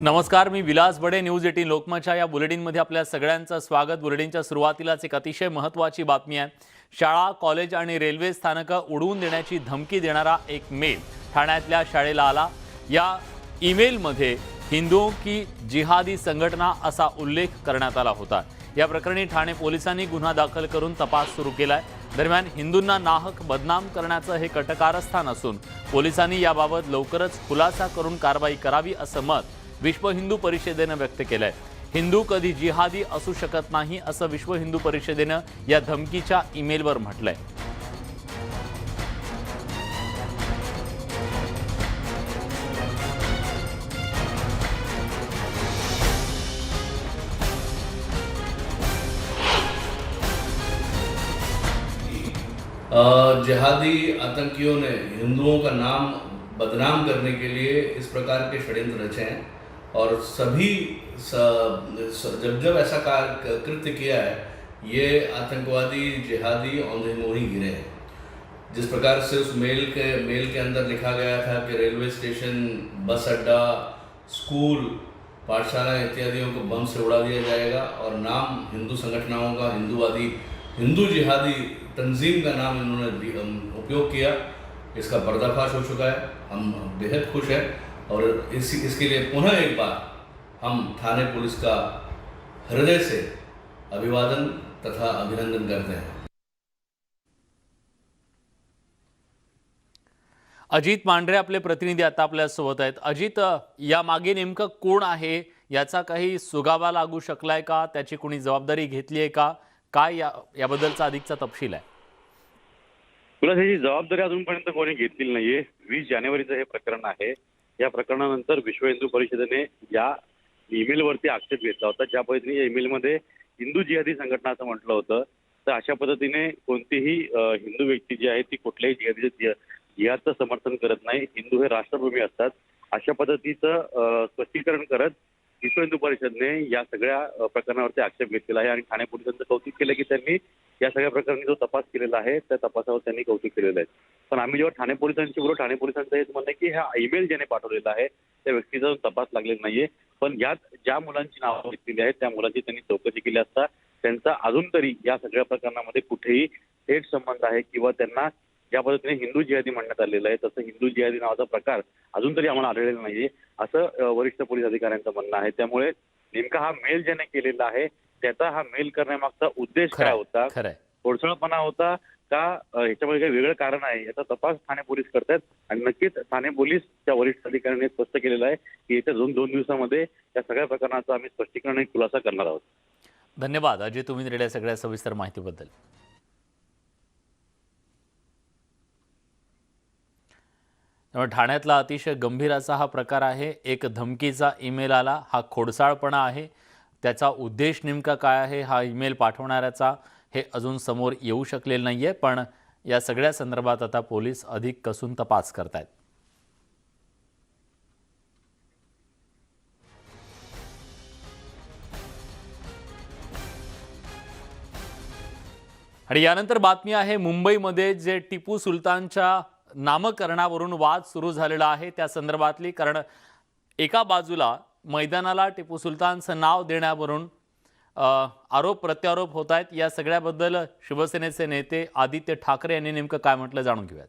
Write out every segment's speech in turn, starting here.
नमस्कार, मी विलास बडे. न्यूज 18 लोकमतच्या या बुलेटिनमध्ये आपल्या सगळ्यांचं स्वागत. बुलेटिनच्या सुरुवातीलाच एक अतिशय महत्त्वाची बातमी आहे. शाळा, कॉलेज आणि रेल्वे स्थानकं उडवून देण्याची धमकी देणारा एक मेल ठाण्यातल्या शाळेला आला. या ईमेलमध्ये हिंदुओं की जिहादी संघटना असा उल्लेख करण्यात आला होता. या प्रकरणी ठाणे पोलिसांनी गुन्हा दाखल करून तपास सुरू केलाय. दरम्यान हिंदूंना नाहक बदनाम करण्याचं हे कटकारस्थान असून पोलिसांनी याबाबत लवकरच खुलासा करून कारवाई करावी असं मत विश्व हिंदू परिषदेनं व्यक्त केलंय. हिंदू कधी जिहादी असू शकत नाही असं विश्व हिंदू परिषदेनं या धमकीच्या ईमेलवर म्हटलंय. जिहादी आतंकियों ने हिंदुओं का नाम बदनाम करने के लिए इस प्रकार के षड्यंत्र रचे हैं और सभी जब ऐसा कृत्य किया है, ये आतंकवादी जिहादी औंधे मोही गिरे हैं. जिस प्रकार से उस मेल के अंदर लिखा गया था कि रेलवे स्टेशन, बस अड्डा, स्कूल, पाठशाला इत्यादियों को बम से उड़ा दिया जाएगा और नाम हिंदू संगठनों का, हिंदू जिहादी तंजीम का नाम इन्होंने उपयोग किया. इसका पर्दाफाश हो चुका है. हम बेहद खुश हैं और इसके लिए पुनः एक बार हम थाने पुलिस का हृदय से अभिवादन तथा अभिनंदन करते हैं. अजित मांढरे आपले प्रतिनिधी आता आपल्यासोबत आहेत. अजित, या मागे नेमकं कोण आहे, याचा काही सुगावा लागू शकलाय का? त्याची कोणी जबाबदारी घेतली आहे का? काय याबद्दलचा अधिकचा तपशील आहे? तुला त्याची जबाबदारी अजूनपर्यंत कोणी घेतलेली नाहीये. 20 जानेवारीचं हे प्रकरण आहे. या प्रकरणानंतर विश्व हिंदू परिषदेने या ईमेलवरती आक्षेप घेतला होता. ज्या पद्धतीने या ईमेलमध्ये हिंदू जिहादी संघटना असं म्हटलं होतं, तर अशा पद्धतीने कोणतीही हिंदू व्यक्ती जी आहे ती कुठल्याही जिहादचं समर्थन करत नाही. हिंदू हे राष्ट्रप्रेमी असतात. अशा पद्धतीचं स्पष्टीकरण करत विश्व हिंदू परिषदेने या सगळ्या प्रकरणावरती आक्षेप घेतलेला आहे आणि ठाणे पोलिसांचं कौतुक केलं की त्यांनी या सगळ्या प्रकरणी जो तपास केलेला आहे त्या तपासावर त्यांनी कौतुक केलेलं आहे. पण आम्ही जेव्हा ठाणे पोलिसांशी बोललो, ठाणे पोलिसांचं हेच म्हणणं आहे की हा ईमेल ज्याने पाठवलेला आहे त्या व्यक्तीचा तपास लागलेला नाहीये. पण यात ज्या मुलांची नावं घेतलेली आहेत त्या मुलांची त्यांनी चौकशी केली असता त्यांचा अजून तरी या सगळ्या प्रकरणामध्ये कुठेही थेट संबंध आहे किंवा त्यांना ज्या पद्धतीने हिंदू जिहादी म्हणण्यात आलेलं आहे तसं हिंदू जिहादी नावाचा प्रकार अजून तरी आम्हाला आढळलेला नाहीये असं वरिष्ठ पोलीस अधिकाऱ्यांचं म्हणणं आहे. त्यामुळे नेमका हा मेल ज्याने केलेला आहे त्याचा हा मेल करण्यामागचा उद्देश काय होता, खोडसाळपणा होता का, ह्याच्यामध्ये काही वेगळं कारण आहे, याचा तपास ठाणे पोलीस करतात. आणि नक्कीच ठाणे पोलीसच्या वरिष्ठ अधिकाऱ्यांनी स्पष्ट केलेलं आहे की येत्या दोन दिवसामध्ये या सगळ्या प्रकरणाचा आम्ही स्पष्टीकरण आणि खुलासा करणार आहोत. धन्यवाद अजय, तुम्ही दिलेल्या सगळ्या सविस्तर माहितीबद्दल. त्यामुळे ठाण्यातला अतिशय गंभीर असा हा प्रकार आहे. एक धमकीचा ईमेल आला, हा खोडसाळपणा आहे. त्याचा उद्देश नेमका काय आहे हा ईमेल पाठवणाऱ्याचा हे अजून समोर येऊ शकलेलं नाहीये. पण या सगळ्या संदर्भात आता पोलीस अधिक कसून तपास करतायत. आणि यानंतर बातमी आहे मुंबईमध्ये जे टिपू सुलतानच्या नामकरणावरून वाद सुरू झालेला आहे त्या संदर्भातली. कारण एका बाजूला मैदानाला टिपू सुलतानचं नाव देण्यावरून आरोप प्रत्यारोप होत आहेत. या सगळ्याबद्दल शिवसेनेचे नेते आदित्य ठाकरे यांनी नेमकं काय म्हटलं जाणून घेऊयात.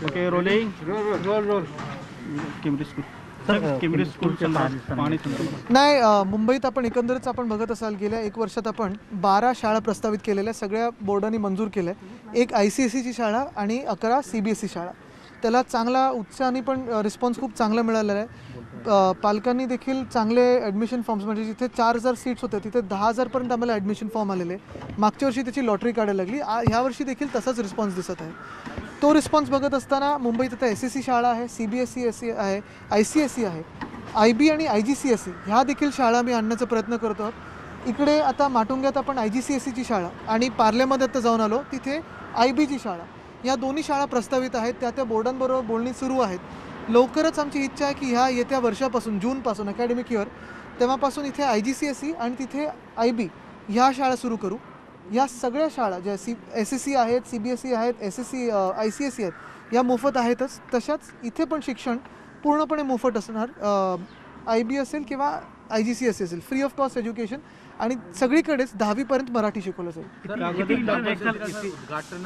ओके, रोलिंग रोल नाही, मुंबईत आपण एकंदरच आपण बघत असाल गेल्या 1 वर्षात आपण 12 शाळा प्रस्तावित केलेल्या, सगळ्या बोर्डांनी मंजूर केल्या. एक ICSEची शाळा आणि 11 CBSE शाळा. त्याला चांगला उत्साहाने पण रिस्पॉन्स खूप चांगला मिळालेला आहे. पालकांनी देखील चांगले ॲडमिशन फॉर्म्स, म्हणजे जिथे 4000 सीट्स होते तिथे 10,000पर्यंत आम्हाला ॲडमिशन फॉर्म आलेले. मागच्या वर्षी त्याची लॉटरी काढायला लागली. ह्या वर्षी देखील तसाच रिस्पॉन्स दिसत आहे. तो रिस्पॉन्स बघत असताना मुंबईत आता SSE शाळा आहे, CBSE आहे, ICSE आहे, IB आणि IGCSE ह्या देखील शाळा मी आणण्याचा प्रयत्न करतो आहोत. इकडे आता माटुंग्यात आपण IGCSEची शाळा आणि पार्ल्यामध्ये आता जाऊन आलो, तिथे IBची शाळा, या दोन्ही शाळा प्रस्तावित आहेत. त्या बोर्डांबरोबर बोलणी सुरू आहेत. लवकरच आमची इच्छा आहे की ह्या येत्या वर्षापासून, जूनपासून अकॅडमिक इयर तेव्हापासून इथे IGCSE आणि तिथे IB ह्या शाळा सुरू करू. या सगळ्या शाळा ज्या SSC आहेत, CBSE आहेत, SSC ICSE आहेत, या मोफत आहेतच. तशाच इथे पण शिक्षण पूर्णपणे मोफत असणार. IB असेल किंवा IGCSE असेल, फ्री ऑफ कॉस्ट एज्युकेशन, आणि सगळीकडेच 10वीपर्यंत मराठी शिकवलं जाईल. उद्घाटन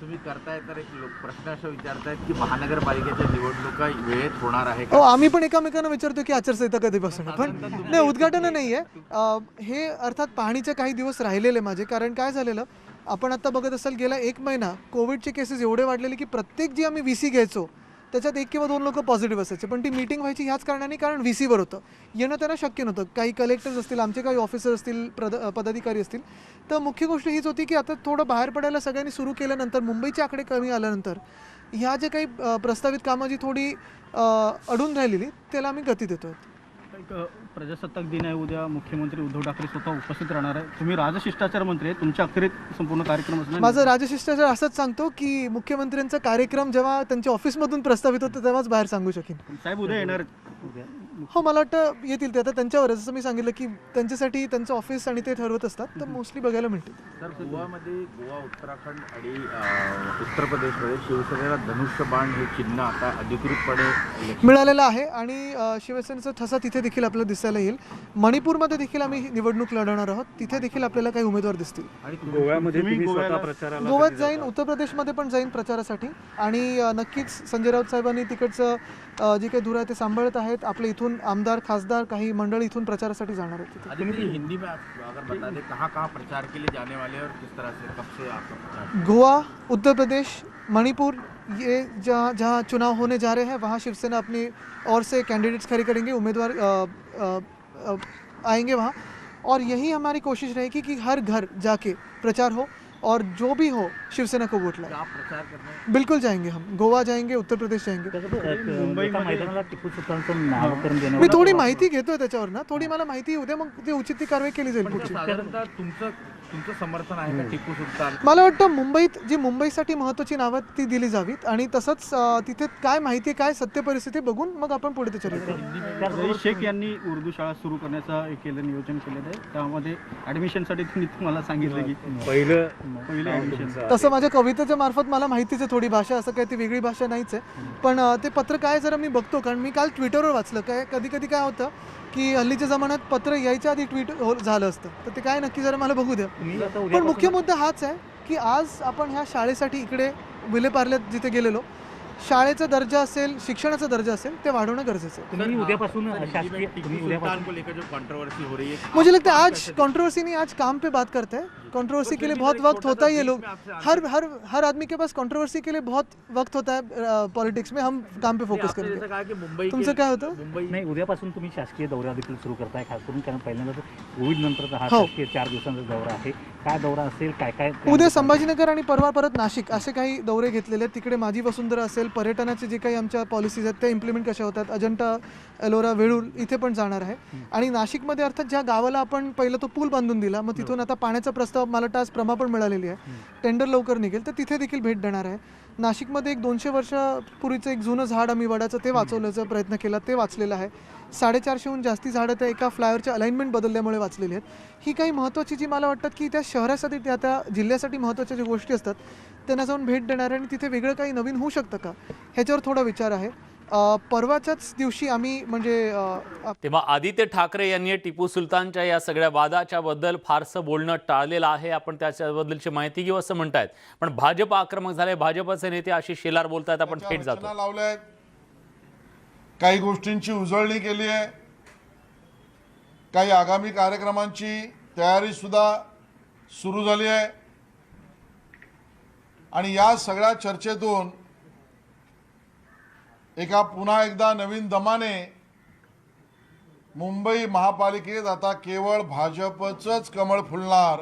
तुम्ही करताय तर एक प्रश्न असा विचारतायत की महानगरपालिकेच्या निवडणुका वेळेत होणार आहे हो, आम्ही पण एकमेकांना विचारतो की आचारसंहिता कधीपासून, पण नाही, उद्घाटन नाही आहे. हे अर्थात पाहणीचे काही दिवस राहिलेले माझे, कारण काय झालेलं, आपण आता बघत असाल गेला 1 महिना कोविडचे केसेस एवढे वाढलेले की प्रत्येक जी आम्ही VC घ्यायचो त्याच्यात 1 किंवा 2 लोक पॉझिटिव्ह असायचे, पण ती मीटिंग व्हायची ह्याच कारणाने, कारण VCवर होतं, येणं त्यांना शक्य नव्हतं. काही कलेक्टर्स असतील, आमचे काही ऑफिसर असतील, पदाधिकारी असतील. तर मुख्य गोष्ट हीच होती की आता थोडं बाहेर पडायला सगळ्यांनी सुरू केल्यानंतर, मुंबईचे आकडे कमी आल्यानंतर, ह्या जे काही प्रस्तावित कामं जी थोडी अडून राहिलेली त्याला आम्ही गती देतो. एक प्रजासत्ताक दिन आहे उद्या, मुख्यमंत्री उद्धव ठाकरे स्वतः उपस्थित राहणार आहे. तुम्ही राजशिष्टाचार मंत्री आहे, तुमच्या अखेरीत संपूर्ण कार्यक्रम असणार. माझं राजशिष्टाचार असंच सांगतो की मुख्यमंत्र्यांचा कार्यक्रम जेव्हा त्यांच्या ऑफिसमधून प्रस्तावित होतो तेव्हाच बाहेर सांगू शकेन. साहेब उद्या येणार हो, मला वाटतं येतील ते. आता त्यांच्यावर, जसं मी सांगितलं की त्यांच्यासाठी त्यांचं ऑफिस आणि ते ठरवत असतात, तर मोस्टली बघायला मिळतील. तर गोवा, उत्तराखंड आणि उत्तर प्रदेशमध्ये शिवसेनेला धनुष्यबाण हे चिन्ह आता अधिकृतपणे मिळालेलं आहे, आणि शिवसेनेचा ठसा तिथे देखील आपल्याला दिसायला येईल. मणिपूरमध्ये देखील आम्ही निवडणूक लढवणार आहोत, तिथे देखील आपल्याला काही उमेदवार दिसतील. आणि गोव्यात जाईन, उत्तर प्रदेशमध्ये पण जाईन प्रचारासाठी, आणि नक्कीच संजय राऊत साहेबांनी तिकडचं जे काही धुरा आहे ते सांभाळत आहेत. आपले इथून आमदार, खासदार, काही मंडळी इथून प्रचारासाठी जाणार आहेत. हिंदी में अगर बता दें कहाँ प्रचार के लिए जाने वाले और किस तरह से, कब से आपका प्रचार? गोवा, उत्तर प्रदेश, मणिपुर, ये जहाँ चुनाव होने जा रहे हैं वहाँ शिवसेना अपनी ओर से कैंडिडेट्स खड़े करेंगे, उम्मीदवार आएंगे वहाँ, और यही हमारी कोशिश रहेगी कि हर घर जाके प्रचार हो और जो भी हो शिवसेना को वोट लाए. आप प्रचार करने बिल्कुल जाएंगे, हम गोवा जाएंगे, उत्तर प्रदेश जाएंगे. मी थोडी माहिती घेतोय त्याच्यावर ना, थोडी मला माहिती होते, मग ते उचित ती कारवाई केली जाईल पुढची. साधारणतः तुमचं समर्थन आहे का टिपू सुलतान? मला वाटतं मुंबईत जी मुंबईसाठी महत्त्वाची नावं ती दिली जावीत, आणि तसंच तिथे काय माहिती, काय सत्य परिस्थिती बघून मग आपण पुढे त्याच्या रईस शेख यांनी उर्दू शाळा सुरू करण्याचं एक नियोजन केलेलं आहे. त्यामध्ये ॲडमिशनसाठी त्यांनी तुम्हाला सांगितलं की पहिलं ॲडमिशन. तसं माझ्या कवितेच्या मार्फत मला माहितीच आहे थोडी भाषा, असं काही ती वेगळी भाषा नाहीच आहे. पण ते पत्र काय जरा मी बघतो, कारण मी काल ट्विटरवर वाचलं, काय कधी कधी काय होतं की हल्लीच्या जमान्यात पत्र यायच्या आधी ट्विट झालं असतं, तर ते काय नक्की जरा मला बघू द्या. पण मुख्य मुद्दा हाच आहे की आज आपण ह्या शाळेसाठी इकडे विलेपार्ल्यात जिथे गेलेलो, शाळेचा दर्जा असेल, शिक्षणाचा दर्जा असेल, ते वाढवणं गरजेचं आहे. उद्यापासून मुझे लगता है आज कंट्रोवर्सी नहीं, आज काम पे बात करते हैं. कंट्रोवर्सी के लिए बहुत वक्त होता है, ये लोग हर आदमी के पास कंट्रोवर्सी के लिए बहुत वक्त होता है पॉलिटिक्स में. हम काम पे फोकस करेंगे. तुमचं काय होतं? नाही, उद्यापासून तुम्ही शासकीय दौरा देखील सुरू करताय, खास करून कारण पहिल्यांदा कोविड नंतर हा हो. शासकीय 4 दिवसांचा दौरा आहे. काय दौरा असेल, काय काय उद्या संभाजीनगर आणि परवा परत नाशिक असे काही दौरे घेतलेले आहेत. तिकडे माझी वसुंधरा असेल, पर्यटनाचे जे काही आमच्या पॉलिसीज आहेत ते इम्प्लिमेंट कशा होतात, अजंठा, एलोरा, वेळूर इथे पण जाणार आहे. आणि नाशिकमध्ये अर्थात ज्या गावाला आपण पहिला तो पूल बांधून दिला, मग तिथून आता पाण्याचा प्रस्ताव, मला आज प्रमा पण मिळालेली आहे, टेंडर लवकर निघेल, तर तिथे देखील भेट देणार आहे. नाशिकमध्ये एक 200 वर्षापूर्वीचं एक जुनं झाड आम्ही वडाचं ते वाचवण्याचा प्रयत्न केला, ते वाचलेलं आहे. 450हून जास्ती झाडं त्या एका फ्लायओव्हरच्या अलाइनमेंट बदलल्यामुळे वाचलेली आहेत. ही काही महत्त्वाची जी मला वाटतात की त्या शहरासाठी, त्या जिल्ह्यासाठी महत्त्वाच्या ज्या गोष्टी असतात त्यांना जाऊन भेट देणार आहे. आणि तिथे वेगळं काही नवीन होऊ शकतं का ह्याच्यावर थोडा विचार आहे. परवाच्याच दिवशी आम्ही म्हणजे तेव्हा आदित्य ठाकरे यांनी टिपू सुलतानच्या या सगळ्या वादाच्या बद्दल फारसं बोलणं टाळलेलं आहे. आपण त्याच्याबद्दलची माहिती घेऊ असं म्हणतायत, पण भाजप आक्रमक झाले. भाजपचे नेते आशिष शेलार बोलतायत, आपण थेट जातो. लावल्यात, काही गोष्टींची उजळणी केली आहे, काही आगामी कार्यक्रमांची तयारी सुद्धा सुरू झाली आहे. आणि या सगळ्या चर्चेतून पुन्हा एकदा नवीन दमाने मुंबई महापालिकेत आता केवळ भाजपचंच कमळ फुलणार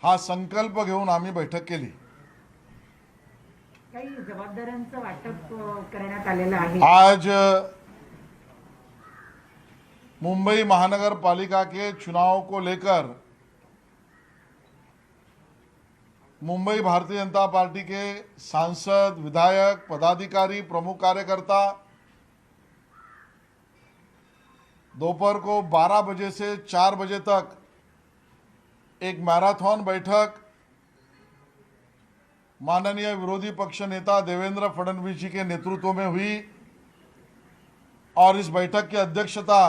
हा संकल्प घेऊन आम्ही बैठक केली. काही जबाबदाऱ्यांचं वाटप करण्यात आलेलं आहे. आज मुंबई महानगर पालिका के चुनाव को लेकर मुंबई भारतीय जनता पार्टी के सांसद, विधायक, पदाधिकारी, प्रमुख कार्यकर्ता दोपहर को 12 बजे से 4 बजे तक एक मैराथन बैठक माननीय विरोधी पक्ष नेता देवेंद्र फडणवीस जी के नेतृत्व में हुई और इस बैठक की अध्यक्षता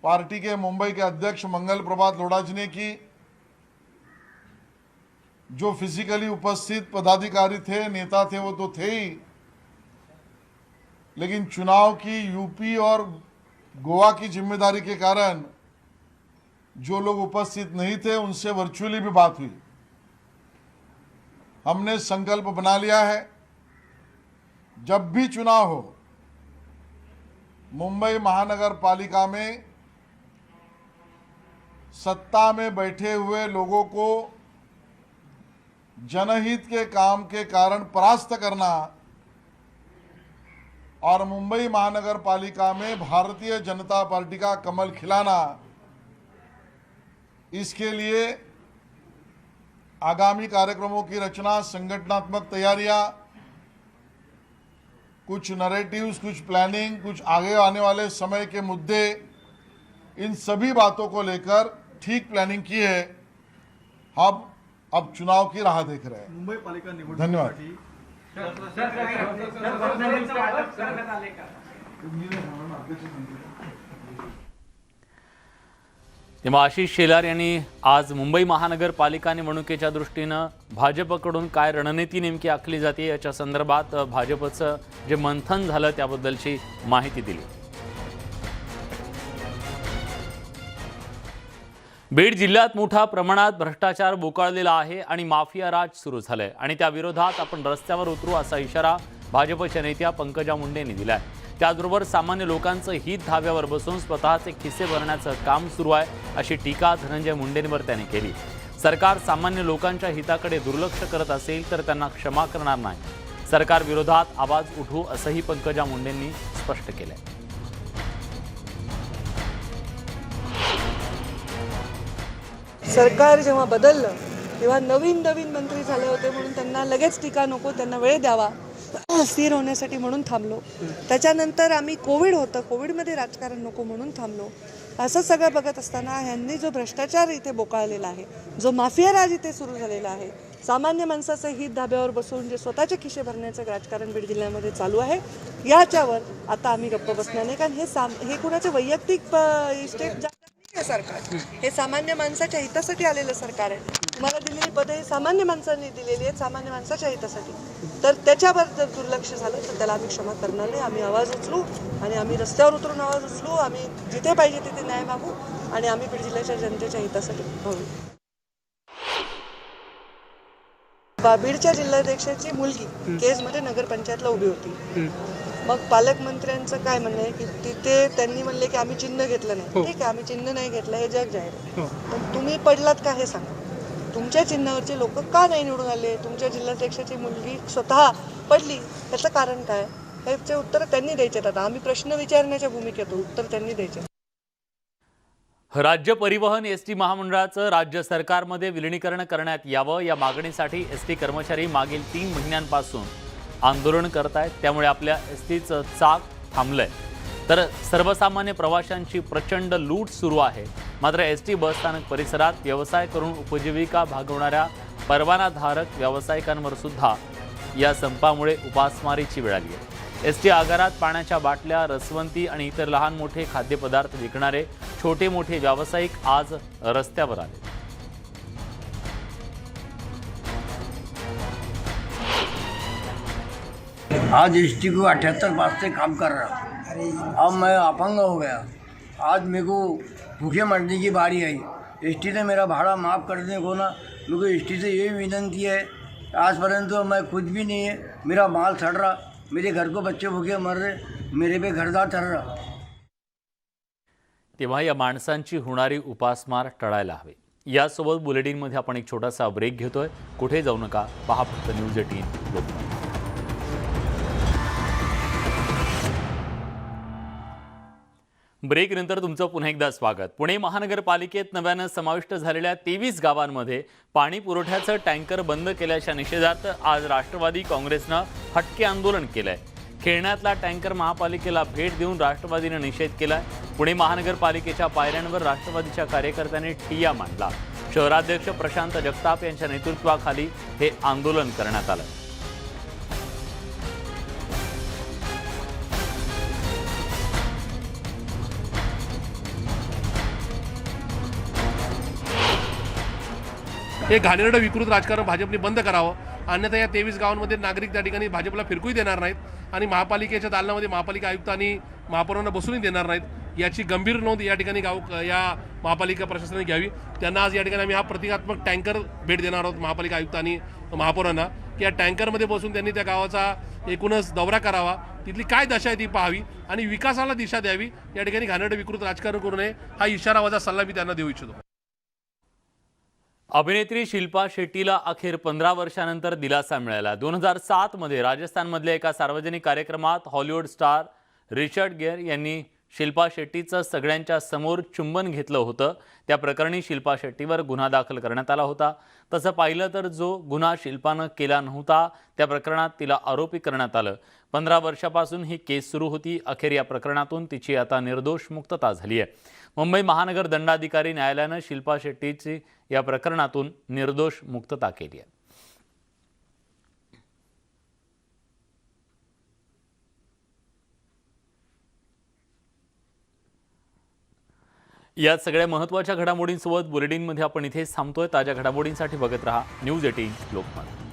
पार्टी के मुंबई के अध्यक्ष मंगल प्रभात लोढ़ा जी ने की। जो फिजिकली उपस्थित पदाधिकारी थे, नेता थे, वो तो थे ही, लेकिन चुनाव की यूपी और गोवा की जिम्मेदारी के कारण जो लोग उपस्थित नहीं थे उनसे वर्चुअली भी बात हुई। हमने संकल्प बना लिया है, जब भी चुनाव हो मुंबई महानगर पालिका में सत्ता में बैठे हुए लोगों को जनहित के काम के कारण परास्त करना और मुंबई महानगर पालिका में भारतीय जनता पार्टी का कमल खिलाना, इसके लिए आगामी कार्यक्रमों की रचना, संगठनात्मक तैयारियां, कुछ नैरेटिव्स, कुछ प्लानिंग, कुछ आगे आने वाले समय के मुद्दे, इन सभी बातों को लेकर ठीक प्लानिंग की है। हम अब चुनाव की राह देख रहे हैं। मुंबई पालिका निवडणूक धन्यवाद। तेव्हा आशिष शेलार यांनी आज मुंबई महानगरपालिका निवडणुकीच्या दृष्टीनं भाजपकडून काय रणनीती नेमकी आखली जाते याच्या संदर्भात भाजपचं जे मंथन झालं त्याबद्दलची माहिती दिली। बीड जिल्ह्यात मोठ्या प्रमाणात भ्रष्टाचार बोकाळलेला आहे आणि माफिया राज सुरू झालंय आणि त्या विरोधात आपण रस्त्यावर उतरू असा इशारा भाजपच्या नेत्या पंकजा मुंडे यांनी दिलाय। त्याचबरोबर सामान्य लोकांचं हित धाब्यावर बसून स्वतःचे खिसे भरण्याचं काम सुरू आहे अशी टीका धनंजय मुंडेंवर त्यांनी केली। सरकार सामान्य लोकांच्या हिताकडे दुर्लक्ष करत असेल तर त्यांना क्षमा करणार नाही। सरकार विरोधात आवाज उठवू असंही पंकजा मुंडेंनी स्पष्ट केलंय। सरकार जेव्हा बदललं तेव्हा नवीन मंत्री झाले होते म्हणून त्यांना लगेच टीका नको, त्यांना वेळ द्यावा, स्थिर होण्यासाठी म्हणून थांबलो। त्याच्यानंतर आम्ही कोविड होतं, कोविडमध्ये राजकारण नको म्हणून थांबलो। असं सगळं बघत असताना ह्यांनी जो भ्रष्टाचार इथे बोकाळलेला आहे, जो माफिया राज इथे सुरू झालेला आहे, सामान्य माणसाचं हित धाब्यावर बसून जे स्वतःचे खिसे भरण्याचं राजकारण बीड जिल्ह्यामध्ये चालू आहे, याच्यावर आता आम्ही गप्प बसणार नाही। कारण हे कुणाचे वैयक्तिक स्टेप सरकार, हे सामान्य माणसाच्या हितासाठी आलेलं सरकार आहे। तुम्हाला दिलेली पदे सामान्य माणसांनी दिलेली आहेत, सामान्य माणसाच्या हितासाठी। तर त्याच्यावर जर दुर्लक्ष झालं तर त्याला आम्ही क्षमा करणार नाही। आम्ही आवाज उचलू आणि आम्ही रस्त्यावर उतरून आवाज उचलू, आम्ही जिथे पाहिजे तिथे न्याय मागू आणि आम्ही बीड जिल्ह्याच्या जनतेच्या हितासाठी होऊ। बीडच्या जिल्हाध्यक्षाची मुलगी केसमध्ये नगरपंचायतला उभी होती। मग पालकमंत्र्यांचं काय म्हणणं आहे की तिथे त्यांनी म्हणले की आम्ही चिन्ह घेतलं नाही। ठीक आहे, आम्ही चिन्ह नाही घेतलं हे जग जाहीर आहे, पण तुम्ही पडलात का हे सांगा। तुमच्या चिन्हावरचे लोक का नाही निवडून आले? तुमच्या जिल्हाध्यक्षाची मुलगी स्वतः पडली, त्याचं कारण काय? ह्याचे उत्तर त्यांनी द्यायचे। आता आम्ही प्रश्न विचारण्याच्या भूमिकेतून उत्तर त्यांनी द्यायचे। राज्य परिवहन एसटी महामंडळाचं राज्य सरकारमध्ये विलीनीकरण करण्यात यावं या मागणीसाठी एसटी कर्मचारी मागील 3 महिन्यांपासून आंदोलन करत आहेत। त्यामुळे आपल्या एसटीचं चाक थांबलंय, तर सर्वसामान्य प्रवाशांची प्रचंड लूट सुरू आहे। मात्र एसटी बसस्थानक परिसरात व्यवसाय करून उपजीविका भागवणाऱ्या परवानाधारक व्यावसायिकांवर सुद्धा या संपामुळे उपासमारीची वेळ आली आहे। एसटी आगारात पाण्याच्या बाटल्या, रसवंती आणि इतर लहान मोठे खाद्यपदार्थ विकणारे छोटे मोठे व्यावसायिक आज रस्त्यावर आले। आज एसटी को 78 पास से काम कर रहा, अब मैं अपंग हो गया। आज मेरे को भूखे मरने की बारी आई। एसटी ने मेरा भाड़ा माफ़ करने को ना, मेरे को एसटी से ये विनंती है, आज पर्यंत तो मैं खुद भी नहीं है, मेरा माल सड़ रहा, मेरे घर को बच्चे भूखे मर रहे, मेरे पे घरदार ठर रहा। तेव्हा या माणसांची होणारी उपासमार टळायला हवी। यासोबत बुलेटिनमध्ये आपण एक छोटासा ब्रेक घेतोय। कुठे जाऊ नका, पहा फक्त न्यूज 18 लोकमत। ब्रेकनंतर तुमचं पुन्हा एकदा स्वागत। पुणे महानगरपालिकेत नव्यानं समाविष्ट झालेल्या 23 गावांमध्ये पाणी पुरवठ्याचं टँकर बंद केल्याच्या निषेधार्थ आज राष्ट्रवादी काँग्रेसनं हटके आंदोलन केलंय। खेळण्यातला टँकर महापालिकेला भेट देऊन राष्ट्रवादीने निषेध केलाय। पुणे महानगरपालिकेच्या पायऱ्यांवर राष्ट्रवादीच्या कार्यकर्त्यांनी ठिय्या मांडला। शहराध्यक्ष प्रशांत जगताप यांच्या नेतृत्वाखाली हे आंदोलन करण्यात आलं। हे घाणेरडं विकृत राजकारण भाजपने बंद करावं, अन्यथा या 23 गावांमध्ये नागरिक त्या ठिकाणी भाजपला फिरकूही देणार नाहीत आणि महापालिकेच्या दालनामध्ये महापालिका आयुक्त आणि महापौरांना बसूनही देणार नाहीत। याची गंभीर नोंद या ठिकाणी या महापालिका प्रशासनाने घ्यावी। त्यांना आज या ठिकाणी आम्ही हा प्रतिकात्मक टँकर भेट देणार आहोत महापालिका आयुक्त आणि महापौरांना, की या टँकरमध्ये बसून त्यांनी त्या गावाचा एकूणच दौरा करावा, तिथली काय दशा आहे ती पाहावी आणि विकासाला दिशा द्यावी। या ठिकाणी घाणेरडं विकृत राजकारण करू नये हा इशारावाचा सल्ला मी त्यांना देऊ इच्छितो। अभिनेत्री शिल्पा शेट्टीला अखेर 15 वर्षानंतर दिलासा मिळाला। 2007 मध्ये राजस्थानमधल्या एका सार्वजनिक कार्यक्रमात हॉलिवूड स्टार रिचर्ड गेअर यांनी शिल्पा शेट्टीचं सगळ्यांच्या समोर चुंबन घेतलं होतं। त्या प्रकरणी शिल्पा शेट्टीवर गुन्हा दाखल करण्यात आला होता। तसं पाहिलं तर जो गुन्हा शिल्पानं केला नव्हता त्या प्रकरणात तिला आरोपी करण्यात आलं। 15 वर्षापासून ही केस सुरू होती। अखेर या प्रकरणातून तिची आता निर्दोष मुक्तता झाली आहे। मुंबई महानगर दंडाधिकारी न्यायालयानं शिल्पा शेट्टीची या प्रकरणातून निर्दोष मुक्तता केली आहे। या सगळ्या महत्त्वाच्या घडामोडींसोबत बुलेटिनमध्ये आपण इथेच थांबतोय। ताज्या घडामोडींसाठी बघत रहा न्यूज 18 लोकमत।